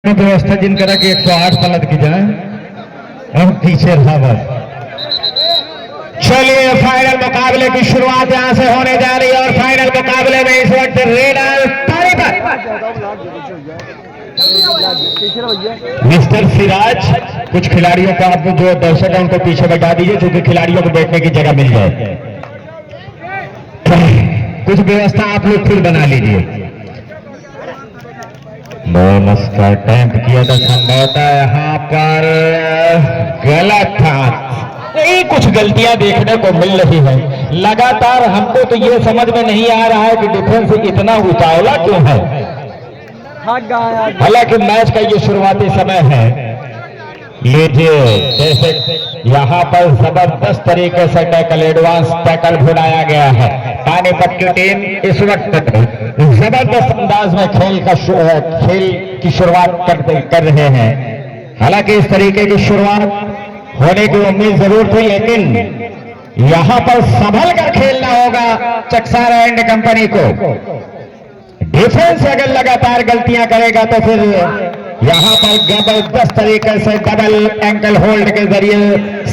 व्यवस्था जिन करा कि 108 पलट की जाए और पीछे रहा बस। चलिए फाइनल मुकाबले की शुरुआत यहां से होने जा रही है और फाइनल मुकाबले में इस वक्त रेडर मिस्टर सिराज, कुछ खिलाड़ियों को आप जो दर्शक है उनको पीछे बैठा दीजिए क्योंकि खिलाड़ियों को बैठने की जगह मिल जाए। कुछ व्यवस्था आप लोग खुद बना लीजिए। बोनस का अटेम्प्ट किया था, संभवतः यहाँ पर गलत था। यही कुछ गलतियां देखने को मिल रही है लगातार। हमको तो ये समझ में नहीं आ रहा है कि डिफेंस इतना उतावला क्यों है। हालांकि मैच का ये शुरुआती समय है। लीजिए, जैसे यहाँ पर जबरदस्त तरीके से टैकल, एडवांस टैकल भुलाया गया है। पानीपत की टीम इस वक्त जबरदस्त अंदाज में खेल की शुरुआत कर रहे हैं। हालांकि इस तरीके की शुरुआत होने की उम्मीद जरूर थी, लेकिन यहां पर संभल कर खेलना होगा चकसारा एंड कंपनी को। डिफेंस अगर लगातार गलतियां करेगा तो फिर यहां पर जबरदस्त तरीके से डबल एंकल होल्ड के जरिए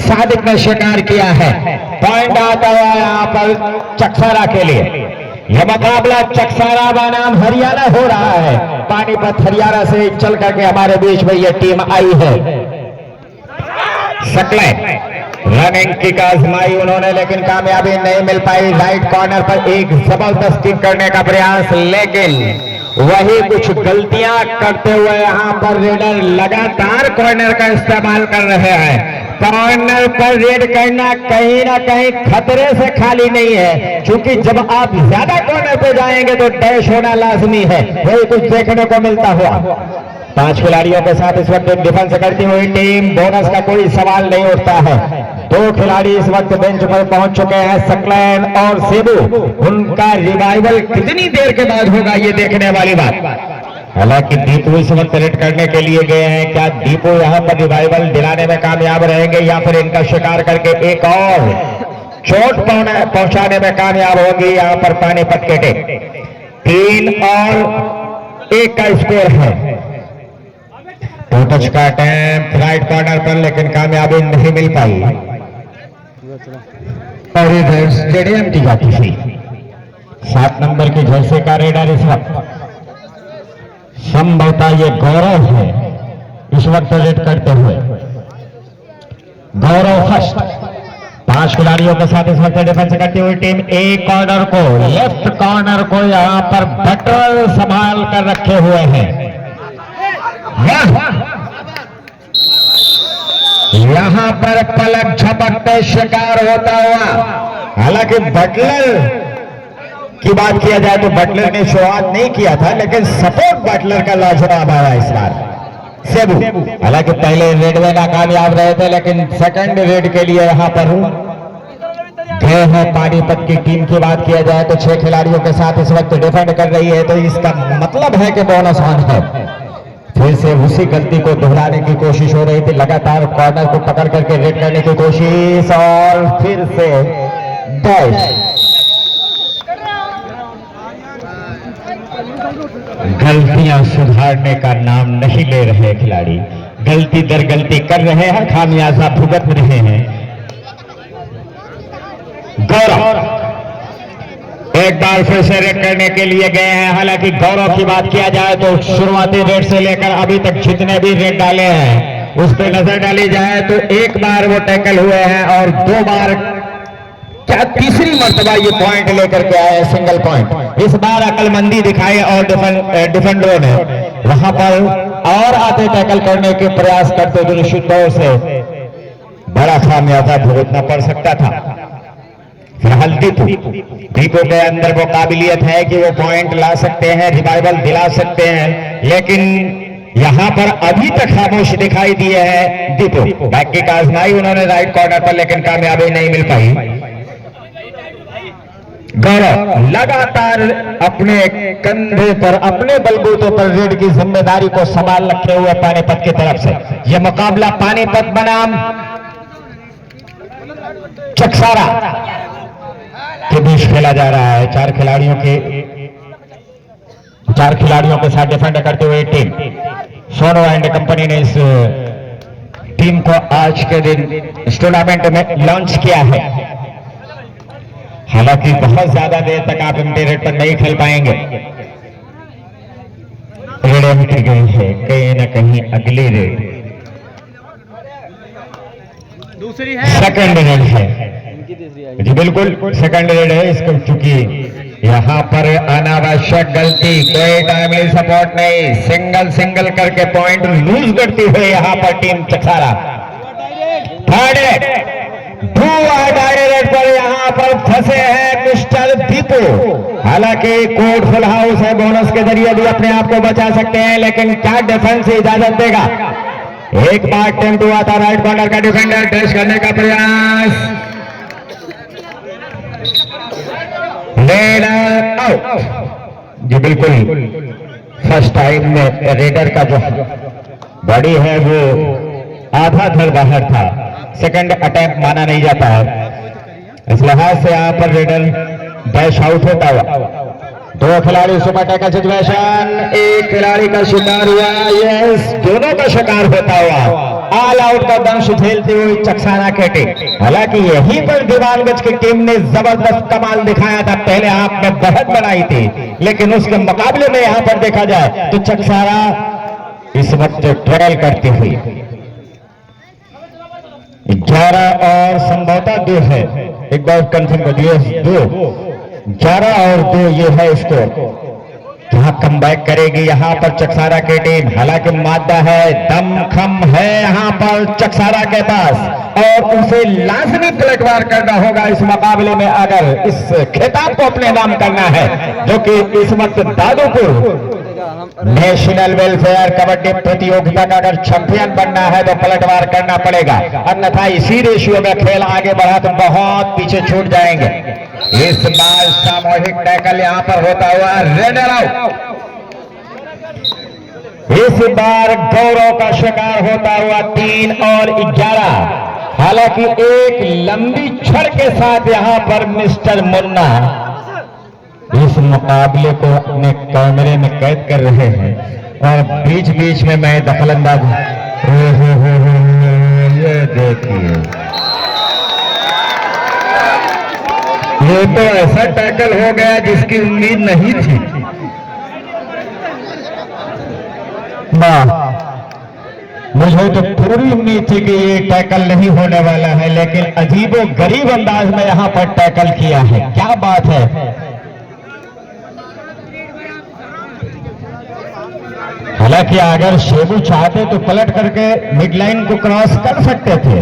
सादिक ने शिकार किया है। पॉइंट आता हुआ यहां पर चकसारा के लिए। यह मुकाबला चकसारा बनाम हरियाणा हो रहा है। पानीपत हरियाणा से चल करके हमारे बीच में यह टीम आई है। सकले रनिंग किक आजमाई उन्होंने, लेकिन कामयाबी नहीं मिल पाई। राइट कॉर्नर पर एक जबरदस्त किक करने का प्रयास, लेकिन वही कुछ गलतियां करते हुए यहां पर रेडर लगातार कॉर्नर का इस्तेमाल कर रहे हैं। कॉर्नर पर रेड करना कहीं ना कहीं खतरे से खाली नहीं है, क्योंकि जब आप ज्यादा कॉर्नर पे जाएंगे तो डैश होना लाजमी है। वही कुछ देखने को मिलता हुआ। 5 खिलाड़ियों के साथ इस वक्त डिफेंस करती हुई टीम, बोनस का कोई सवाल नहीं उठता है। 2 खिलाड़ी इस वक्त बेंच पर पहुंच चुके हैं, सकलैन और सेबू। उनका रिवाइवल कितनी देर के बाद होगा ये देखने वाली बात। हालांकि दीपू इस वक्त रेड करने के लिए गए हैं। क्या दीपू यहां पर रिवाइवल दिलाने में कामयाब रहेंगे या फिर इनका शिकार करके एक और चोट पहुंचाने में कामयाब होगी यहां पर पानीपत के टीम। 3 और 1 का स्कोर है। टू टच का अटेम्प्ट राइट कॉर्नर पर, लेकिन कामयाबी नहीं मिल पाई और इधर स्टेडियम की जाती थी। 7 नंबर की जर्सी का रेडर इस वक्त संभवतः ये गौरव है इस वक्त रेड करते हुए। गौरव फर्स्ट। 5 खिलाड़ियों के साथ इस वक्त डिफेंस करती हुई टीम। एक कॉर्नर को, लेफ्ट कॉर्नर को यहां पर बटर संभाल कर रखे हुए हैं। यहां पर पलक झपकते शिकार होता हुआ। हालांकि बटलर की बात किया जाए तो बटलर ने शुरुआत नहीं किया था, लेकिन सपोर्ट बटलर का लाजवाब आया इस बार। सेबू हालांकि पहले रेड में नाकामयाब रहे थे, लेकिन सेकंड रेड के लिए यहां पर गए हैं। पानीपत की टीम की बात किया जाए तो 6 खिलाड़ियों के साथ इस वक्त डिफेंड कर रही है, तो इसका मतलब है कि बोनस ऑन है। फिर से उसी गलती को दोहराने की कोशिश हो रही थी। लगातार कॉर्नर को पकड़ करके रेड करने की कोशिश और फिर से डैश। गलतियां सुधारने का नाम नहीं ले रहे खिलाड़ी, गलती दर गलती कर रहे हैं, खामियाजा भुगत रहे हैं। गौरव एक बार फिर से रेड करने के लिए गए हैं। हालांकि गौरव की बात किया जाए तो शुरुआती रेड से लेकर अभी तक जितने भी रेड डाले हैं उस पर नजर डाली जाए तो 1 बार वो टैकल हुए हैं और 2 बार, क्या तीसरी मर्तबा ये पॉइंट लेकर के आए, सिंगल पॉइंट। इस बार अकलमंदी दिखाई और डिफेंडरों ने वहां पर और आते टैकल करने के प्रयास करते हुए निश्चित तौर से बड़ा खामियाजा भुगतना पड़ सकता था। फिलहाल दीपू के अंदर वो काबिलियत है कि वो पॉइंट ला सकते हैं, रिवाइवल दिला सकते हैं, लेकिन यहां पर अभी तक खामोश दिखाई दिए हैं दीपू। बैक किक आजमाई उन्होंने राइट कॉर्नर पर, लेकिन कामयाबी नहीं मिल पाई। गौरव लगातार अपने कंधे पर, अपने बलबूते पर रेड की जिम्मेदारी को संभाल रखे हुए पानीपत की तरफ से। यह मुकाबला पानीपत बनाम चकसारा के बीच खेला जा रहा है। 4 खिलाड़ियों के साथ डिफेंड करते हुए टीम। सोनो एंड कंपनी ने इस टीम को आज के दिन इस टूर्नामेंट में लॉन्च किया है। हालांकि बहुत ज्यादा देर तक आप एम्प्टी रेड पर नहीं खेल पाएंगे। रेड एम्प्टी गई है कहीं ना कहीं अगली रेड दूसरी है, सेकंड रेड है जी, बिल्कुल सेकंड रेड है इसको, चूंकि यहाँ पर अनावश्यक गलती, कोई टाइमली सपोर्ट नहीं, सिंगल सिंगल करके पॉइंट लूज करती हुई यहाँ पर टीम चक्सारा। थर्ड रेड डायरेक्ट पर यहाँ पर फंसे हैं मिस्टर दीपू। हालांकि कोर्ट फुल हाउस है, बोनस के जरिए भी अपने आप को बचा सकते हैं, लेकिन क्या डिफेंस इजाजत देगा। एक बार टेम्प हुआ था राइट कॉर्नर का डिफेंडर, टेस्ट करने का प्रयास, रेडर आउट जी। बिल्कुल फर्स्ट टाइम में रेडर का जो बॉडी है वो आधा धड़ बाहर था, सेकंड अटैम्प्ट माना नहीं जाता है, इस लिहाज से यहाँ पर रेडर डैश आउट होता हुआ। दो खिलाड़ी सुपर टैकल सिचुएशन, एक खिलाड़ी का शिकार हुआ, यस दोनों का शिकार होता हुआ ऑल आउट का दंश झेलती हुई चक्साना की टीम। हालांकि यहीं पर दीवानगंज की टीम ने जबरदस्त कमाल दिखाया था, पहले हाफ में बढ़त बनाई थी, लेकिन उसके मुकाबले में यहाँ पर देखा जाए तो चक्सारा इस वक्त ट्रेल करती हुई 11 और संभवतः 2 है, एक बार कंफर्म कर दिए 2, 11 और 2 ये है स्कोर। यहाँ कम बैक करेगी यहाँ पर चक्सारा की टीम। हालांकि मादा है, दमखम है यहाँ पर चक्सारा के पास और उसे लाजमी पलटवार करना होगा इस मुकाबले में, अगर इस खिताब को अपने नाम करना है, जो कि इस वक्त दादूपुर नेशनल वेलफेयर कबड्डी प्रतियोगिता का अगर चैंपियन बनना है तो पलटवार करना पड़ेगा, अन्यथा इसी रेशियो में खेल आगे बढ़ा तो बहुत पीछे छूट जाएंगे। इस बार सामूहिक टैकल यहां पर होता हुआ रेडर आउट। इस बार गौरव का शिकार होता हुआ 3 और 11। हालांकि एक लंबी छड़ के साथ यहां पर मिस्टर मुन्ना इस मुकाबले को अपने कैमरे में कैद कर रहे हैं और बीच बीच में मैं दखलंदाज। ये देखिए, ये तो ऐसा टैकल हो गया जिसकी उम्मीद नहीं थी। मुझे तो पूरी उम्मीद थी कि ये टैकल नहीं होने वाला है, लेकिन अजीबो गरीब अंदाज में यहां पर टैकल किया है। क्या बात है। हालांकि अगर शेबू चाहते तो पलट करके मिड लाइन को क्रॉस कर सकते थे,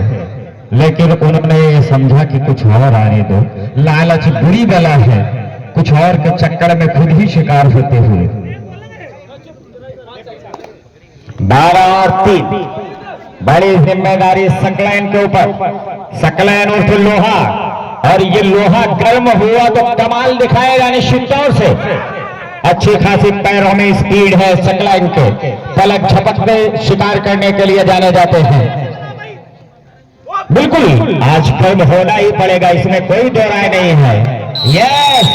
लेकिन उन्होंने ये समझा कि कुछ और आने दो, लालच बुरी बला है, कुछ और के चक्कर में खुद ही शिकार होते हुए। 12 और 3 बड़ी जिम्मेदारी सकलैन के ऊपर। सकलैन उर्फ लोहा, और ये लोहा गर्म हुआ तो कमाल दिखाएगा निश्चित तौर से। अच्छी खासी पैरों में स्पीड है सकलैन के, पलक झपकते शिकार करने के लिए जाने जाते हैं। बिल्कुल आज गर्म होना ही पड़ेगा, इसमें कोई दो राय नहीं है। यस,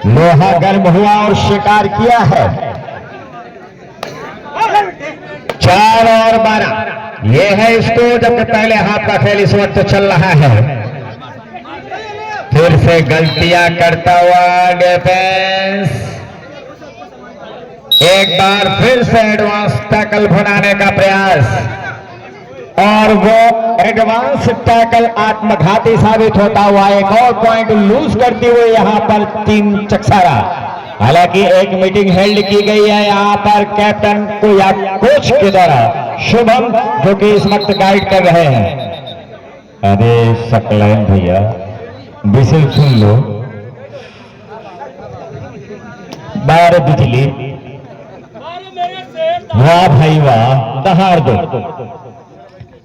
लोहा गर्म हुआ और शिकार किया है। 4 और 12 ये है स्कोर, जबकि पहले हाथ का खेल इस वक्त चल रहा है। फिर से गलतियां करता हुआ डिफेंस, एक बार फिर से एडवांस टैकल बनाने का प्रयास, और वो एडवांस टैकल आत्मघाती साबित होता हुआ एक और पॉइंट लूज करती हुई यहां पर टीम चक्सारा। हालांकि एक मीटिंग हेल्ड की गई है यहां पर कैप्टन को या कोच के द्वारा, शुभम जो कि इस वक्त गाइड कर रहे हैं। अरे सकलैन भैया बिसिल सुन लो, 12 बिजली, वाह भाई वाह, दहाड़ दो।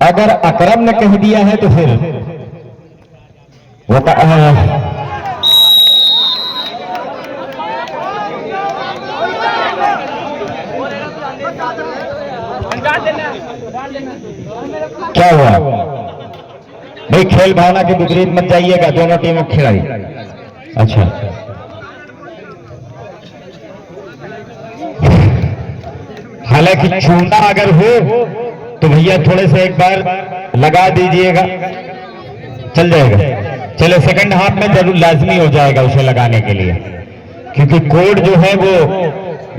अगर अकरम ने कह दिया है तो फिर वो क्या हुआ भाई, खेल भावना के विपरीत मत जाइएगा, दोनों टीमों के खिलाड़ी। अच्छा, हालांकि चूना अगर हो तो भैया थोड़े से एक बार लगा दीजिएगा, चल जाएगा। चलो सेकंड हाफ में जरूर लाजमी हो जाएगा उसे लगाने के लिए, क्योंकि कोड जो है वो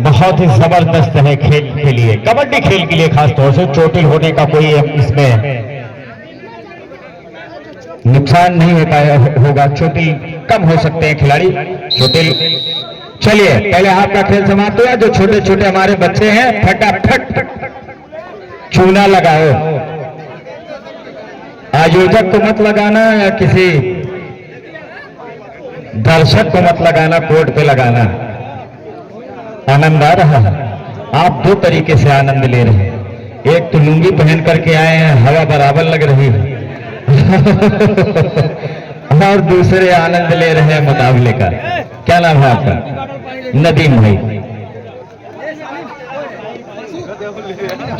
बहुत ही जबरदस्त है खेल के लिए, कबड्डी खेल के लिए खासतौर से। चोटिल होने का कोई इसमें नुकसान नहीं होता होगा, चोटिल कम हो सकते हैं खिलाड़ी, चोटिल। चलिए पहले हाफ का खेल समाप्त हुआ। जो छोटे छोटे हमारे बच्चे हैं फटाफट चूना लगाओ। आयोजक को मत लगाना या किसी दर्शक को मत लगाना, कोर्ट पे लगाना। आनंद आ रहा है, आप दो तरीके से आनंद ले रहे हैं। एक तो लुंगी पहन करके आए हैं, हवा बराबर लग रही है और दूसरे आनंद ले रहे हैं मुकाबले का। क्या नाम है आपका? नदीम भाई।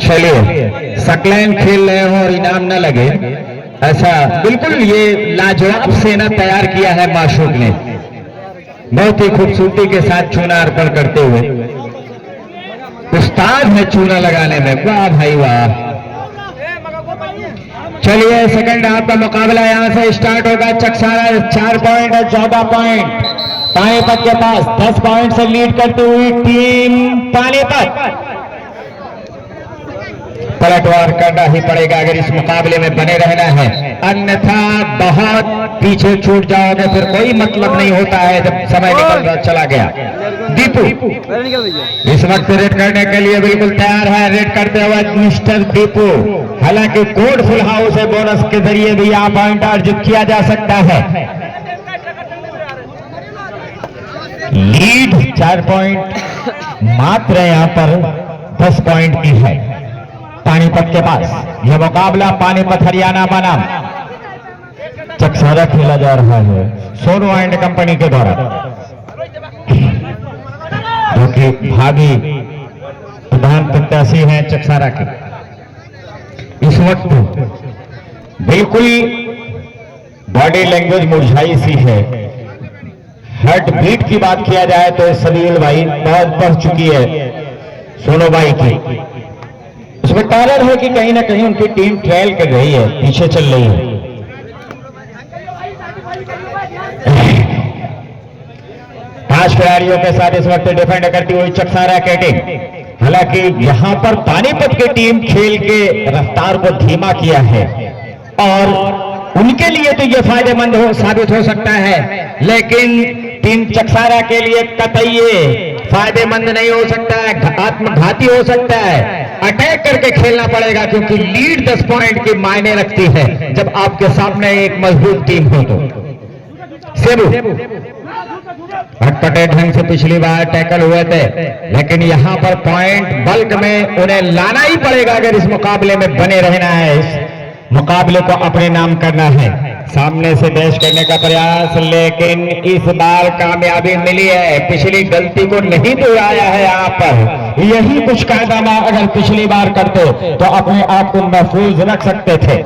चलिए सकलैन खेल रहे हो और इनाम न लगे ऐसा बिल्कुल, ये लाजवाब सेना तैयार किया है माशूक ने, बहुत ही खूबसूरती के साथ चूना अर्पण करते हुए। उस्ताद है चूना लगाने में, वाह भाई वाह। चलिए सेकंड हाफ का मुकाबला यहां से स्टार्ट होगा। चकसारा 4 पॉइंट है, 14 पॉइंट पानीपत के पास। 10 पॉइंट से लीड करती हुई टीम पानीपत। पलटवार करना ही पड़ेगा अगर इस मुकाबले में बने रहना है, अन्यथा बहुत पीछे छूट जाओगे, फिर कोई मतलब नहीं होता है जब समय निकल चला गया। दीपू इस वक्त रेड करने के लिए बिल्कुल तैयार है, रेड करते हुए मिस्टर दीपू। हालांकि कोड फुल हाउस है, बोनस के जरिए भी यहाँ पॉइंट अर्जित किया जा सकता है। लीड 4 पॉइंट मात्र यहाँ पर 10 पॉइंट की है पानीपत के पास। यह मुकाबला पानीपत हरियाणा बनाम चकसारा खेला जा रहा है सोनू एंड कंपनी के द्वारा, जो कि भावी प्रधान प्रत्याशी हैं चकसारा के। इस वक्त बिल्कुल बॉडी लैंग्वेज मुरझाई सी है। हार्ट बीट की बात किया जाए तो सलील भाई बहुत बढ़ चुकी है सोनू भाई की। उसमें कारण है कि कहीं ना कहीं उनकी टीम ट्रायल कर रही है, पीछे चल रही है। पांच खिलाड़ियों के साथ इस वक्त डिफेंड करती हुई चकसारा की टीम। हालांकि यहां पर पानीपत की टीम खेल के रफ्तार को धीमा किया है और उनके लिए तो यह फायदेमंद साबित हो सकता है, लेकिन टीम चकसारा के लिए कतई फायदेमंद नहीं हो सकता है, आत्मघाती हो सकता है। अटैक करके खेलना पड़ेगा, क्योंकि लीड 10 पॉइंट की मायने रखती है जब आपके सामने एक मजबूत टीम हो तो। सेबू अटपटे ढंग से पिछली बार टैकल हुए थे, लेकिन यहां पर पॉइंट बल्क में उन्हें लाना ही पड़ेगा अगर इस मुकाबले में बने रहना है, इस मुकाबले को अपने नाम करना है। सामने से डैश करने का प्रयास, लेकिन इस बार कामयाबी मिली है। पिछली गलती को नहीं दोहराया है यहाँ पर। यही कुछ कारनामा अगर पिछली बार करते तो अपने आप को महफूज रख सकते थे।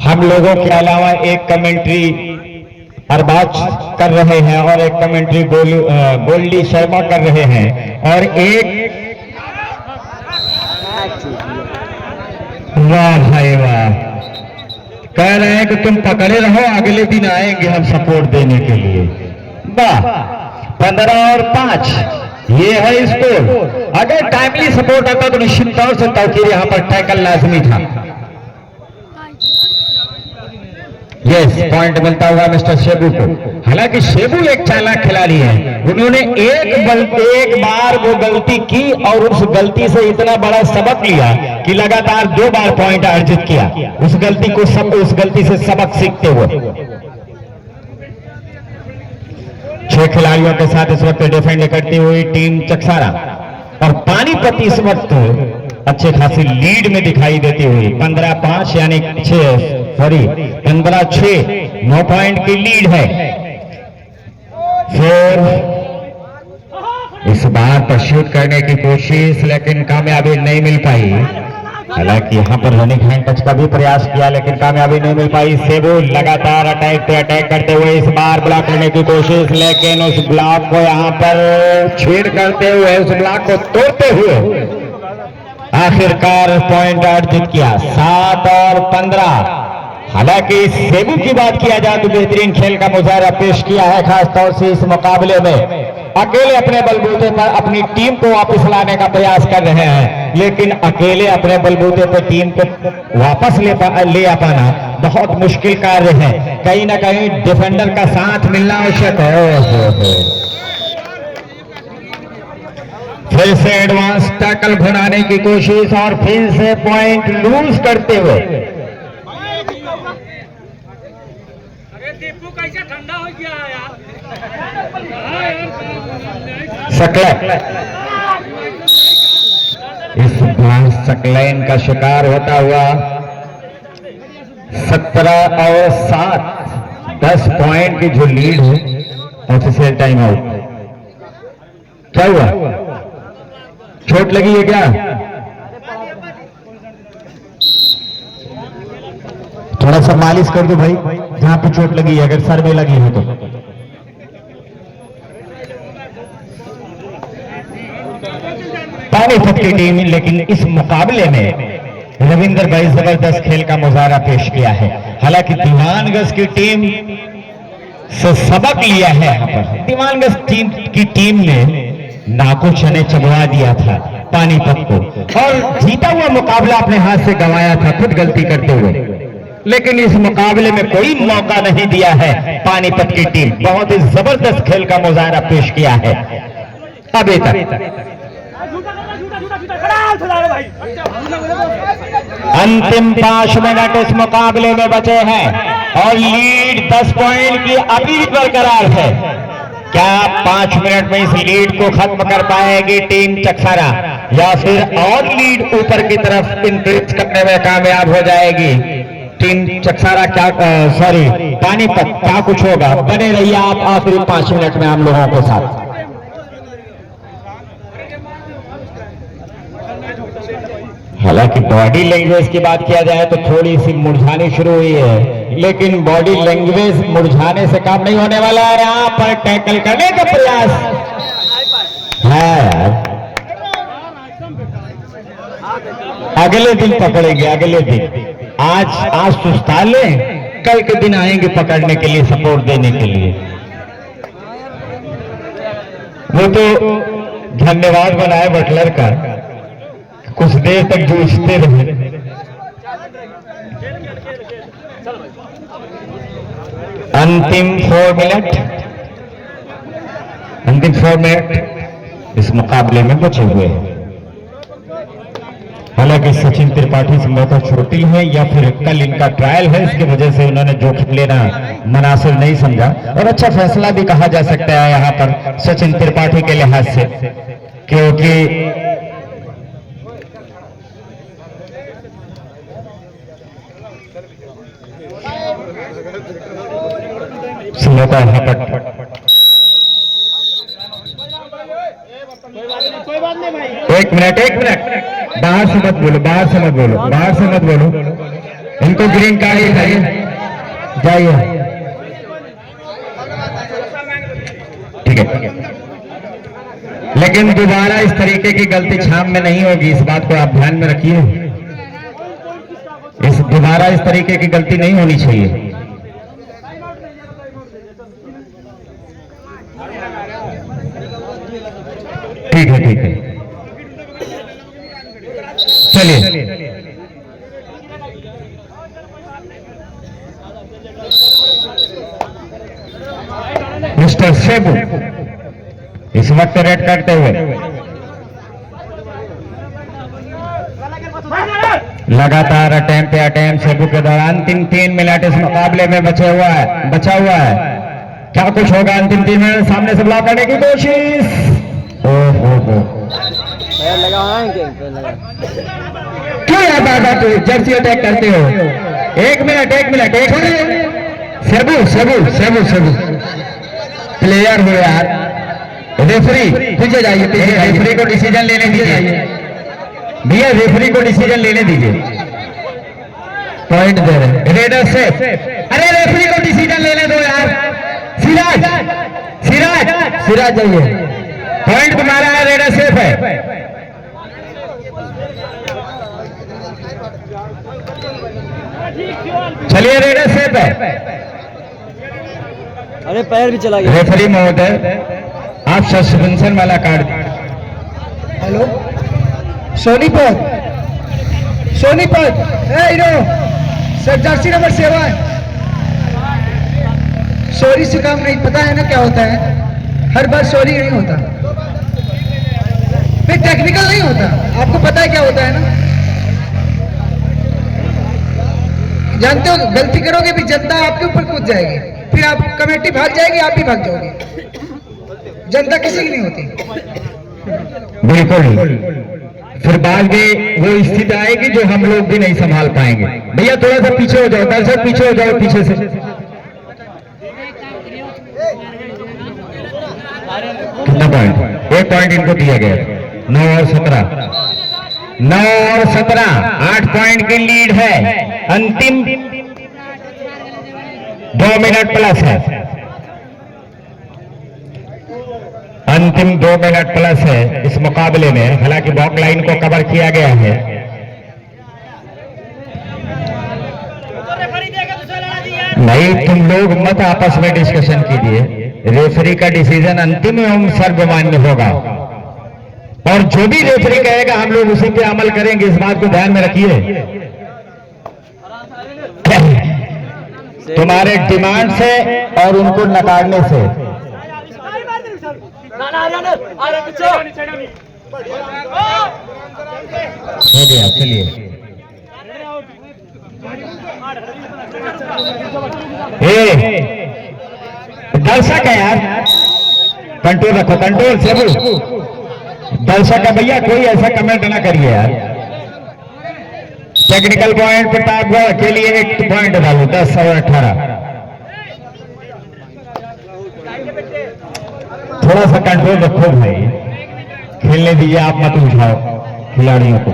हम लोगों के अलावा एक कमेंट्री अरबाज कर रहे हैं और एक कमेंट्री गोल्डी शर्मा कर रहे हैं और एक वाह भाई वाह कह रहे हैं कि तुम पकड़े रहो, अगले दिन आएंगे हम सपोर्ट देने के लिए। वाह 15 और 5 ये है स्कोर। अगर टाइमली सपोर्ट आता तो निश्चित तौर से तौकीर यहां पर टैकल लाजमी था। यस पॉइंट मिलता हुआ मिस्टर शेबू को। हालांकि शेबू एक चालाक खिलाड़ी है, उन्होंने एक बार वो गलती की और उस गलती से इतना बड़ा सबक लिया कि लगातार 2 बार पॉइंट अर्जित किया, उस गलती से सबक सीखते हुए। 6 खिलाड़ियों के साथ इस वक्त डिफेंड करती हुई टीम चकसारा और पानीपत इस वक्त अच्छे खासी लीड में दिखाई देती हुई 15-5 यानी 15-6 9 पॉइंट की लीड है। फिर इस बार परस्यूट करने की कोशिश, लेकिन कामयाबी नहीं मिल पाई। हालांकि यहाँ पर रनिंग हैंड टच का भी प्रयास किया लेकिन कामयाबी नहीं मिल पाई। सेबू लगातार अटैक पे अटैक करते हुए इस बार ब्लॉक करने की कोशिश, लेकिन उस ब्लॉक को यहाँ पर छेड़ करते हुए, उस ब्लॉक को तोड़ते हुए आखिरकार पॉइंट अर्जित किया 7 और 15। हालांकि सेबू की बात किया जाए तो बेहतरीन खेल का मुजाहरा पेश किया है, खासतौर से इस मुकाबले में अकेले अपने बलबूते पर अपनी टीम को वापस लाने का प्रयास कर रहे हैं, लेकिन अकेले अपने बलबूते पर टीम को वापस ले आ पाना बहुत मुश्किल कार्य है। कहीं ना कहीं डिफेंडर का साथ मिलना आवश्यक है। फिर से एडवांस टैकल भुनाने की कोशिश और फिर से पॉइंट लूज करते हुए दीपू कैसे ठंडा हो गया यार। इस बार सकलैन का शिकार होता हुआ 17 और 7, 10 पॉइंट की जो लीड है। Official time out. क्या हुआ, चोट लगी है क्या? थोड़ा सा मालिश कर दो भाई जहां पे चोट लगी है, अगर सर में लगी है तो। पानीपत की टीम लेकिन इस मुकाबले में रविंदर भाई जबरदस्त खेल का मुजाहरा पेश किया है। हालांकि दीवानगंज की टीम से सबक लिया है। यहाँ पर दीवानगंज की टीम ने नाको चने चबवा दिया था पानीपत को और जीता हुआ मुकाबला अपने हाथ से गंवाया था खुद गलती करते हुए, लेकिन इस मुकाबले में कोई मौका नहीं दिया है। पानीपत की टीम बहुत ही जबरदस्त खेल का मुजाहरा पेश किया है अभी तक। अंतिम 5 मिनट इस मुकाबले में बचे हैं और लीड 10 पॉइंट की अभी भी बरकरार है। क्या 5 मिनट में इस लीड को खत्म कर पाएगी टीम चकसारा या फिर और लीड ऊपर की तरफ इंक्रीज करने में कामयाब हो जाएगी टीम चकसारा? क्या पानीपत क्या कुछ होगा? बने रहिए आप आखिरी 5 मिनट में हम लोगों के साथ। हालांकि बॉडी लैंग्वेज की बात किया जाए तो थोड़ी सी मुरझानी शुरू हुई है, लेकिन बॉडी लैंग्वेज मुरझाने से काम नहीं होने वाला है। यहाँ पर टैकल करने का प्रयास है, अगले दिन पकड़ेंगे, अगले दिन। आज सुस्ता लें, कल के दिन आएंगे पकड़ने के लिए, सपोर्ट देने के लिए। वो तो धन्यवाद बनाए बटलर का, कुछ देर तक जूझते रहे। अंतिम 4 मिनट इस मुकाबले में बचे हुए हैं। हालांकि सचिन त्रिपाठी संभवतः छोटी है या फिर कल इनका ट्रायल है, इसकी वजह से उन्होंने जोखिम लेना मुनासिब नहीं समझा और अच्छा फैसला भी कहा जा सकता है यहाँ पर सचिन त्रिपाठी के लिहाज से, क्योंकि एक मिनट बाहर से मत बोलो, इनको ग्रीन कार्ड दिखाइए, जाइए। ठीक है, लेकिन दोबारा इस तरीके की गलती छाम में नहीं होगी, इस बात को आप ध्यान में रखिए। दोबारा इस तरीके की गलती नहीं होनी चाहिए। ठीक है, चलिए। मिस्टर सेबू इस वक्त रेड करते हुए लगातार अटेम्प्ट पे अटेम्प्ट सेबू के दौरान 3 मिनट इस मुकाबले में बचा हुआ है। क्या कुछ होगा अंतिम 3 मिनट? सामने से ब्लॉक करने की कोशिश, क्यों यार जर्सी अटैक करते हो? 1 मिनट सेबू प्लेयर हो यार। रेफरी पीछे जाइए, रेफरी को डिसीजन लेने दीजिए। भैया रेफरी को डिसीजन लेने दीजिए, पॉइंट दे रहे रेडर से। अरे रेफरी को डिसीजन लेने दो यार। सिराज सिराज सिराज जाइए, पॉइंट तुम्हारा है, रेडर सेफ है। चलिए रेडर सेफ है। अरे पैर भी चला गया। रेफरी महोदय, आप सस्पेंशन वाला card. Hello Sonipat, Sonipat sir, Jersey number 7। Sorry से काम नहीं, पता है ना क्या होता है, हर बार सॉरी नहीं होता, फिर टेक्निकल नहीं होता। आपको पता है क्या होता है ना, जानते हो, गलती करोगे भी जनता आपके ऊपर कूद जाएगी, फिर आप कमेटी भाग जाएगी, आप भी भाग जाओगे। जनता किसी की नहीं होती। बिल्कुल, फिर बाद में वो स्थिति आएगी जो हम लोग भी नहीं संभाल पाएंगे। भैया थोड़ा सा पीछे हो जाओ, दर्शक पीछे हो जाओ, पीछे से। कितना पॉइंट? 1 पॉइंट इनको दिया गया। 9 और 17, 9 और 17, 8 पॉइंट की लीड है। अंतिम 2 मिनट प्लस है, अंतिम 2 मिनट प्लस है इस मुकाबले में। हालांकि बॉक लाइन को कवर किया गया है। नहीं, तुम लोग मत आपस में डिस्कशन कीजिए, रेफरी का डिसीजन अंतिम एवं सर्वमान्य होगा, और जो भी रेफरी कहेगा हम लोग उसी पे अमल करेंगे, इस बात को ध्यान में रखिए। तुम्हारे डिमांड से और उनको नकारने से। हो गया, चलिए। दर्शक है यार, कंट्रोल रखो, कंट्रोल प्रभु। दर्शक है भैया, कोई ऐसा कमेंट ना करिए यार। टेक्निकल पॉइंट प्रतापगढ़ के लिए 1 पॉइंट डालो, 10 और 18। थोड़ा सा कंट्रोल रखो भाई, खेलने दीजिए, आप मत उठाओ खिलाड़ियों को।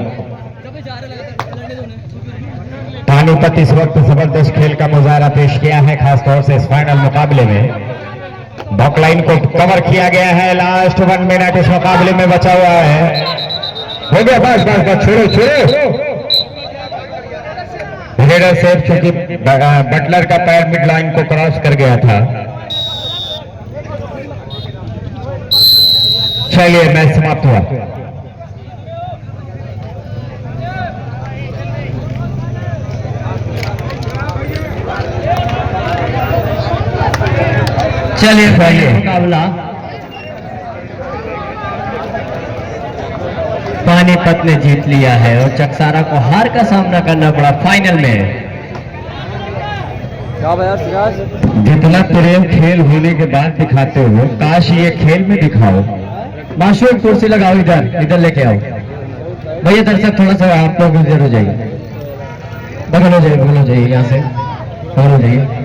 पानीपत इस वक्त जबरदस्त खेल का मुजाहरा पेश किया है, खासतौर से इस फाइनल मुकाबले में। बॉकलाइन को कवर किया गया है, लास्ट 1 मिनट इस मुकाबले में बचा हुआ है। हो गया, बस बस बस, छोड़ो छोड़ो। रेडर सेफ, क्योंकि बटलर का पैर मिड लाइन को क्रॉस कर गया था। चलिए, मैच समाप्त हुआ। चलिए भाई, मुकाबला पानीपत ने जीत लिया है और चकसारा को हार का सामना करना पड़ा फाइनल में। जितना प्रेम खेल होने के बाद दिखाते हो, काश ये खेल में दिखाओ। माशूम, कुर्सी लगाओ, इधर इधर लेके आओ भैया। दर्शक थोड़ा सा आप लोग इधर हो जाइए, बगल हो जाइए, बगल हो जाइए, यहाँ से बगल हो जाइए।